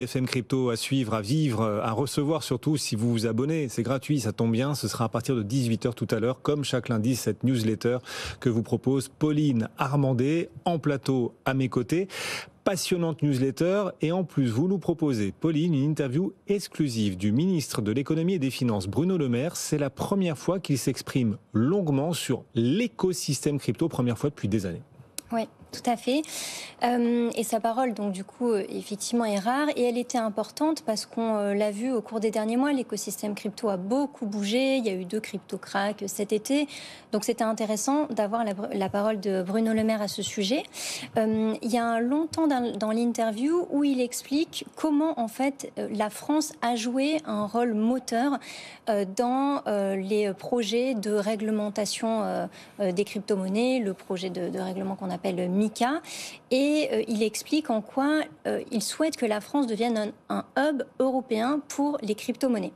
FM Crypto à suivre, à vivre, à recevoir surtout si vous vous abonnez. C'est gratuit, ça tombe bien. Ce sera à partir de 18 h tout à l'heure, comme chaque lundi, cette newsletter que vous propose Pauline Armandé en plateau à mes côtés. Passionnante newsletter et en plus vous nous proposez, Pauline, une interview exclusive du ministre de l'économie et des finances Bruno Le Maire. C'est la première fois qu'il s'exprime longuement sur l'écosystème crypto, première fois depuis des années. Oui, tout à fait. Et sa parole, donc du coup, effectivement, est rare et elle était importante parce qu'on l'a vu au cours des derniers mois, l'écosystème crypto a beaucoup bougé. Il y a eu 2 crypto-cracks cet été. Donc c'était intéressant d'avoir la parole de Bruno Le Maire à ce sujet. Il y a un long temps dans l'interview où il explique comment, en fait, la France a joué un rôle moteur dans les projets de réglementation des crypto-monnaies, le projet de règlement qu'on appelle MiCA, et il explique en quoi il souhaite que la France devienne un hub européen pour les crypto-monnaies.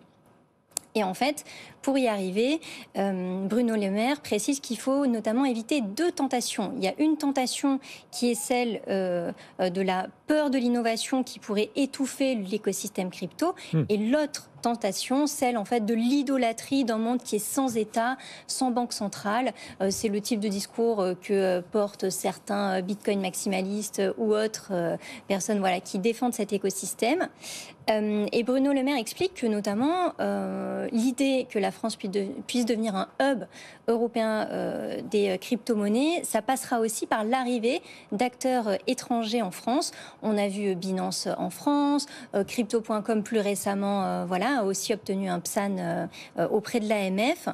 Et en fait, pour y arriver, Bruno Le Maire précise qu'il faut notamment éviter 2 tentations. Il y a une tentation qui est celle de la peur de l'innovation qui pourrait étouffer l'écosystème crypto, et l'autre tentation, celle en fait de l'idolâtrie d'un monde qui est sans État, sans banque centrale. C'est le type de discours que portent certains Bitcoin maximalistes ou autres personnes qui défendent cet écosystème. Et Bruno Le Maire explique que notamment l'idée que la France puisse devenir un hub européen des crypto-monnaies, ça passera aussi par l'arrivée d'acteurs étrangers en France. On a vu Binance en France, Crypto.com plus récemment, a aussi obtenu un PSAN auprès de l'AMF.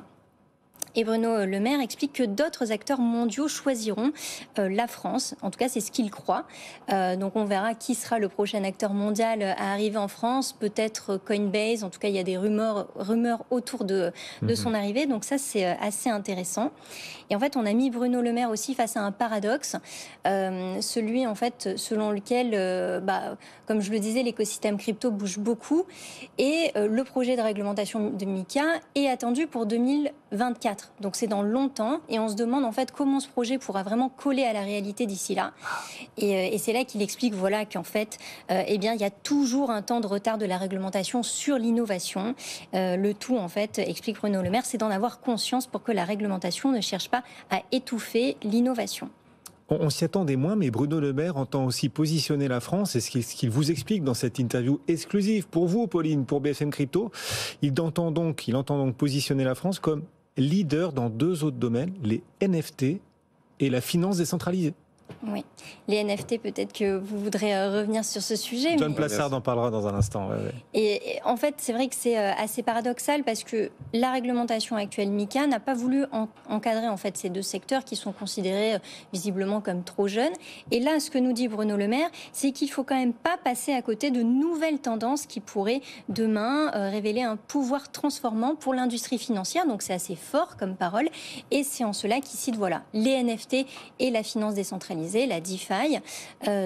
Et Bruno Le Maire explique que d'autres acteurs mondiaux choisiront la France. En tout cas, c'est ce qu'il croit. Donc on verra qui sera le prochain acteur mondial à arriver en France. Peut-être Coinbase. En tout cas, il y a des rumeurs autour de son arrivée. Donc ça, c'est assez intéressant. Et en fait, on a mis Bruno Le Maire aussi face à un paradoxe. Celui, en fait, selon lequel, comme je le disais, l'écosystème crypto bouge beaucoup. Et le projet de réglementation de MiCA est attendu pour 2024. Donc c'est dans longtemps et on se demande en fait comment ce projet pourra vraiment coller à la réalité d'ici là. Et c'est là qu'il explique qu'en fait, il y a toujours un temps de retard de la réglementation sur l'innovation. Le tout en fait, explique Bruno Le Maire, c'est d'en avoir conscience pour que la réglementation ne cherche pas à étouffer l'innovation. On s'y attendait moins, mais Bruno Le Maire entend aussi positionner la France, et ce qu'il vous explique dans cette interview exclusive pour vous, Pauline, pour BFM Crypto. Il entend donc positionner la France comme leader dans 2 autres domaines, les NFT et la finance décentralisée. Oui, les NFT, peut-être que vous voudrez revenir sur ce sujet. John Plassard en parlera dans un instant. Ouais. Et en fait, c'est vrai que c'est assez paradoxal parce que la réglementation actuelle MiCA n'a pas voulu encadrer en fait ces 2 secteurs qui sont considérés visiblement comme trop jeunes. Et là, ce que nous dit Bruno Le Maire, c'est qu'il faut quand même pas passer à côté de nouvelles tendances qui pourraient demain révéler un pouvoir transformant pour l'industrie financière. Donc c'est assez fort comme parole. Et c'est en cela qu'il cite les NFT et la finance décentralisée, la DeFi.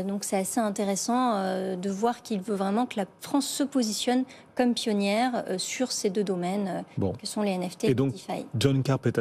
Donc c'est assez intéressant de voir qu'il veut vraiment que la France se positionne comme pionnière sur ces 2 domaines que sont les NFT et donc, la DeFi. John Carpenter.